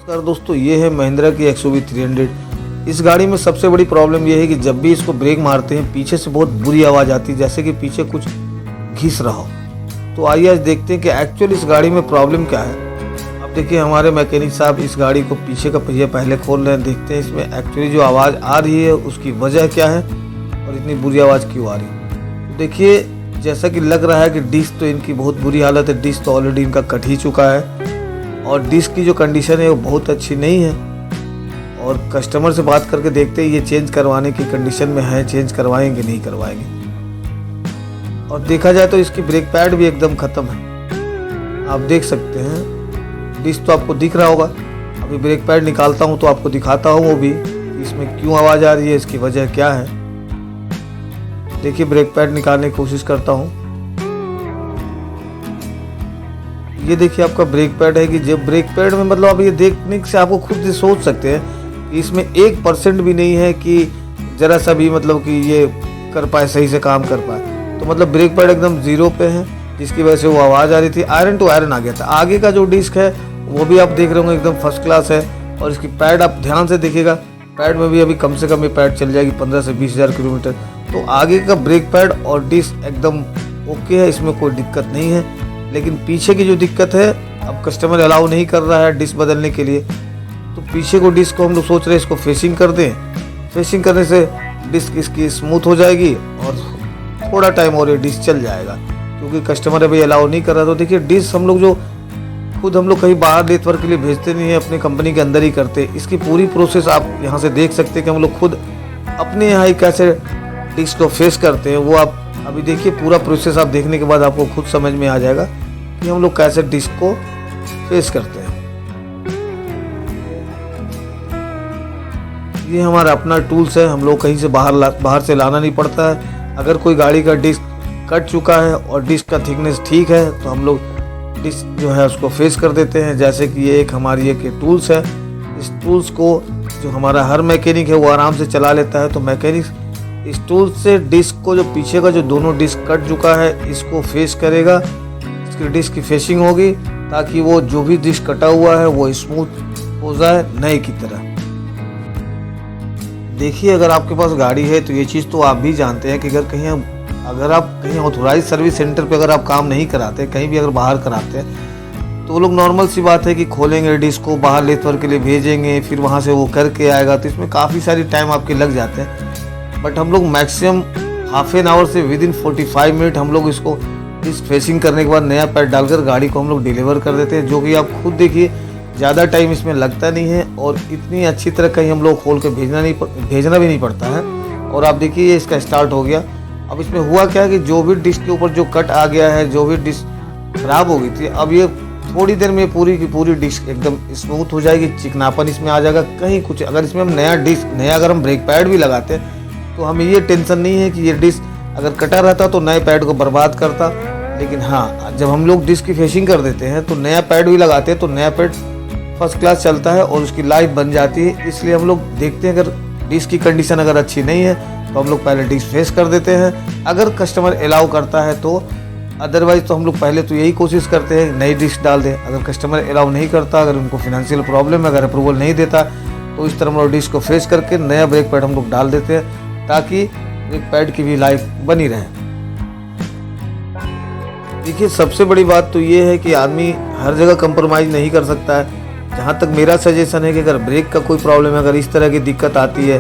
नमस्कार दोस्तों, ये है महिंद्रा की XUV 300। इस गाड़ी में सबसे बड़ी प्रॉब्लम ये है कि जब भी इसको ब्रेक मारते हैं पीछे से बहुत बुरी आवाज़ आती है, जैसे कि पीछे कुछ घिस रहा हो। तो आइए आज देखते हैं कि एक्चुअल इस गाड़ी में प्रॉब्लम क्या है। अब देखिए हमारे मैकेनिक साहब इस गाड़ी को पीछे का पहिया पहले खोल रहे हैं। देखते हैं इसमें एक्चुअली जो आवाज़ आ रही है उसकी वजह क्या है और इतनी बुरी आवाज़ क्यों आ रही है। तो देखिए जैसा कि लग रहा है कि डिस्क तो इनकी बहुत बुरी हालत है। डिस्क तो ऑलरेडी इनका कट ही चुका है और डिस्क की जो कंडीशन है वो बहुत अच्छी नहीं है। और कस्टमर से बात करके देखते हैं ये चेंज करवाने की कंडीशन में है, चेंज करवाएंगे नहीं करवाएंगे। और देखा जाए तो इसकी ब्रेक पैड भी एकदम ख़त्म है, आप देख सकते हैं। डिस्क तो आपको दिख रहा होगा। अभी ब्रेक पैड निकालता हूँ तो आपको दिखाता हूँ वो भी इसमें क्यों आवाज़ आ रही है, इसकी वजह क्या है। देखिए ब्रेक पैड निकालने की कोशिश करता हूँ। ये देखिए आपका ब्रेक पैड है कि जब ब्रेक पैड में मतलब आप ये देखने से आपको खुद से सोच सकते हैं कि इसमें 1% भी नहीं है कि ज़रा सा भी मतलब कि ये कर पाए, सही से काम कर पाए। तो मतलब ब्रेक पैड एकदम ज़ीरो पे है, जिसकी वजह से वो आवाज़ आ रही थी। आयरन टू आयरन आ गया था। आगे का जो डिस्क है वो भी आप देख रहे होंगे एकदम फर्स्ट क्लास है। और इसकी पैड आप ध्यान से देखिएगा, पैड में भी अभी कम से कम ये पैड चल जाएगी 15 से 20 हज़ार किलोमीटर। तो आगे का ब्रेक पैड और डिस्क एकदम ओके है, इसमें कोई दिक्कत नहीं है। लेकिन पीछे की जो दिक्कत है, अब कस्टमर अलाउ नहीं कर रहा है डिस्क बदलने के लिए। तो पीछे को डिस्क को हम लोग सोच रहे हैं इसको फेसिंग कर दें। फेसिंग करने से डिस्क इसकी स्मूथ हो जाएगी और थोड़ा टाइम और ये डिस्क चल जाएगा, क्योंकि कस्टमर अभी अलाउ नहीं कर रहा। तो देखिए डिस्क हम लोग जो खुद हम लोग कहीं बाहर लेथ वर्क के लिए भेजते नहीं है, अपनी कंपनी के अंदर ही करते। इसकी पूरी प्रोसेस आप यहाँ से देख सकते हैं कि हम लोग खुद अपने यहाँ ही कैसे डिस्क को फेस करते हैं। वो आप अभी देखिए पूरा प्रोसेस आप देखने के बाद आपको खुद समझ में आ जाएगा कि हम लोग कैसे डिस्क को फेस करते हैं। ये हमारा अपना टूल्स है, हम लोग कहीं से बाहर से लाना नहीं पड़ता है। अगर कोई गाड़ी का डिस्क कट चुका है और डिस्क का थिकनेस ठीक है तो हम लोग डिस्क जो है उसको फेस कर देते हैं। जैसे कि ये एक हमारी एक टूल्स है। इस टूल्स को जो हमारा हर मैकेनिक है वो आराम से चला लेता है। तो मैकेनिक इस टूल से डिस्क को, जो पीछे का जो दोनों डिस्क कट चुका है, इसको फेस करेगा। इसकी डिस्क की फेसिंग होगी ताकि वो जो भी डिस्क कटा हुआ है वो स्मूथ हो जाए नए की तरह। देखिए अगर आपके पास गाड़ी है तो ये चीज़ तो आप भी जानते हैं कि अगर आप कहीं ऑथोराइज सर्विस सेंटर पे अगर आप काम नहीं कराते, कहीं भी अगर बाहर कराते हैं, तो वो लोग नॉर्मल सी बात है कि खोलेंगे डिस्क को, बाहर लेथ वर्क के लिए भेजेंगे, फिर वहाँ से वो करके आएगा। तो इसमें काफ़ी सारी टाइम आपके लग जाते हैं। बट हम लोग मैक्सिमम हाफ एन आवर से विदिन 45 मिनट हम लोग इसको डिस्क फेसिंग करने के बाद नया पैड डालकर गाड़ी को हम लोग डिलीवर कर देते हैं, जो कि आप खुद देखिए ज़्यादा टाइम इसमें लगता नहीं है और इतनी अच्छी तरह कहीं हम लोग खोल के भेजना भी नहीं पड़ता है। और आप देखिए ये इसका स्टार्ट हो गया। अब इसमें हुआ क्या है कि जो भी डिस्क के ऊपर जो कट आ गया है, जो भी डिस्क खराब हो गई थी, अब ये थोड़ी देर में पूरी की पूरी डिस्क एकदम स्मूथ हो जाएगी, चिकनापन इसमें आ जाएगा। कहीं कुछ अगर इसमें हम नया अगर हम ब्रेक पैड भी लगाते हैं तो हमें ये टेंशन नहीं है कि ये डिस्क अगर कटा रहता तो नए पैड को बर्बाद करता। लेकिन हाँ, जब हम लोग डिस्क की फेसिंग कर देते हैं तो नया पैड भी लगाते हैं तो नया पैड फर्स्ट क्लास चलता है और उसकी लाइफ बन जाती है। इसलिए हम लोग देखते हैं अगर डिस्क की कंडीशन अगर अच्छी नहीं है तो हम लोग पहले डिस्क फेस कर देते हैं, अगर कस्टमर अलाउ करता है तो। अदरवाइज तो हम लोग पहले तो यही कोशिश करते हैं नई डिस्क डाल दें। अगर कस्टमर अलाउ नहीं करता, अगर उनको फाइनेंशियल प्रॉब्लम है, अगर अप्रूवल नहीं देता, तो इस तरह हम लोग डिस्क को फेस करके नया ब्रेक पैड हम लोग डाल देते हैं ताकि ब्रेक पैड की भी लाइफ बनी रहे। देखिए सबसे बड़ी बात तो ये है कि आदमी हर जगह कंप्रोमाइज़ नहीं कर सकता है। जहाँ तक मेरा सजेशन है कि अगर ब्रेक का कोई प्रॉब्लम है, अगर इस तरह की दिक्कत आती है,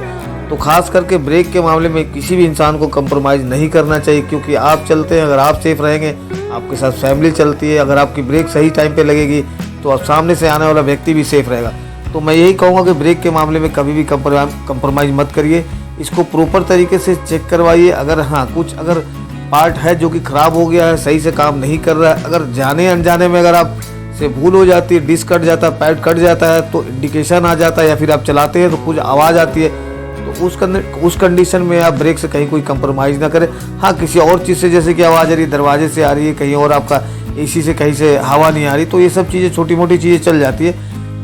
तो खास करके ब्रेक के मामले में किसी भी इंसान को कंप्रोमाइज़ नहीं करना चाहिए। क्योंकि आप चलते हैं, अगर आप सेफ रहेंगे, आपके साथ फैमिली चलती है। अगर आपकी ब्रेक सही टाइम पे लगेगी तो आप सामने से आने वाला व्यक्ति भी सेफ रहेगा। तो मैं यही कहूँगा कि ब्रेक के मामले में कभी भी कंप्रोमाइज़ मत करिए। इसको प्रॉपर तरीके से चेक करवाइए। अगर अगर पार्ट है जो कि ख़राब हो गया है, सही से काम नहीं कर रहा है, अगर जाने अनजाने में अगर आप से भूल हो जाती है, डिस्क कट जाता है, पैड कट जाता है, तो इंडिकेशन आ जाता है, या फिर आप चलाते हैं तो कुछ आवाज़ आती है, तो उस कंडीशन में आप ब्रेक से कहीं कोई कंप्रोमाइज़ ना करें। हाँ, किसी और चीज़ से, जैसे कि आवाज़ आ रही है दरवाजे से आ रही है, कहीं और आपका AC से कहीं से हवा नहीं आ रही, तो ये सब चीज़ें छोटी मोटी चीज़ें चल जाती है।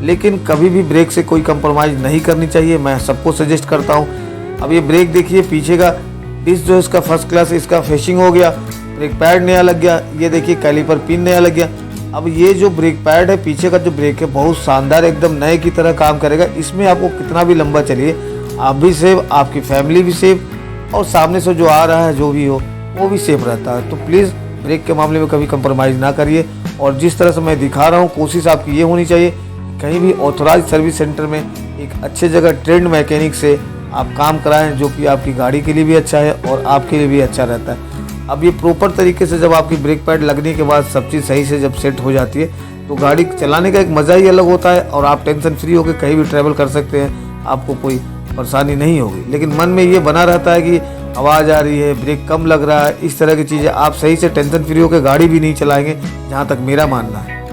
लेकिन कभी भी ब्रेक से कोई कंप्रोमाइज़ नहीं करनी चाहिए, मैं सबको सजेस्ट करता हूँ। अब ये ब्रेक देखिए, पीछे का डिस्क जो है इसका फर्स्ट क्लास, इसका फेसिंग हो गया, ब्रेक पैड नया लग गया, ये देखिए कैलिपर पिन नया लग गया। अब ये जो ब्रेक पैड है, पीछे का जो ब्रेक है, बहुत शानदार, एकदम नए की तरह काम करेगा। इसमें आपको कितना भी लंबा चलिए, आप भी सेफ, आपकी फैमिली भी सेफ, और सामने से जो आ रहा है जो भी हो वो भी सेफ रहता है। तो प्लीज़ ब्रेक के मामले में कभी कंप्रोमाइज़ ना करिए। और जिस तरह से मैं दिखा रहा हूँ, कोशिश आपकी ये होनी चाहिए कहीं भी ऑथोराइज सर्विस सेंटर में एक अच्छे जगह ट्रेंड मैकेनिक से आप काम कराएं, जो कि आपकी गाड़ी के लिए भी अच्छा है और आपके लिए भी अच्छा रहता है। अब ये प्रॉपर तरीके से जब आपकी ब्रेक पैड लगने के बाद सब चीज़ सही से जब सेट हो जाती है, तो गाड़ी चलाने का एक मज़ा ही अलग होता है और आप टेंशन फ्री होकर कहीं भी ट्रैवल कर सकते हैं, आपको कोई परेशानी नहीं होगी। लेकिन मन में ये बना रहता है कि आवाज़ आ रही है, ब्रेक कम लग रहा है, इस तरह की चीज़ें आप सही से टेंशन फ्री होकर गाड़ी भी नहीं चलाएंगे, जहाँ तक मेरा मानना है।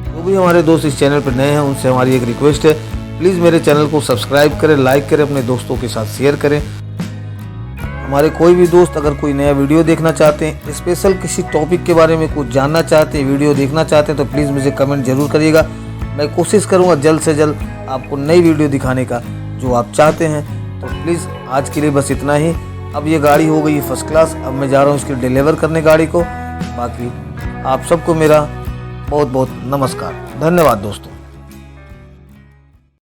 जो भी हमारे दोस्त इस चैनल पर नए हैं, उनसे हमारी एक रिक्वेस्ट है, प्लीज़ मेरे चैनल को सब्सक्राइब करें, लाइक करें, अपने दोस्तों के साथ शेयर करें। हमारे कोई भी दोस्त अगर कोई नया वीडियो देखना चाहते हैं, स्पेशल किसी टॉपिक के बारे में कुछ जानना चाहते हैं, वीडियो देखना चाहते हैं, तो प्लीज़ मुझे कमेंट जरूर करिएगा। मैं कोशिश करूँगा जल्द से जल्द आपको नई वीडियो दिखाने का जो आप चाहते हैं। तो प्लीज़ आज के लिए बस इतना ही। अब ये गाड़ी हो गई फर्स्ट क्लास, अब मैं जा रहा हूँ इसकी डिलीवर करने गाड़ी को। बाकी आप सबको मेरा बहुत बहुत नमस्कार, धन्यवाद दोस्तों।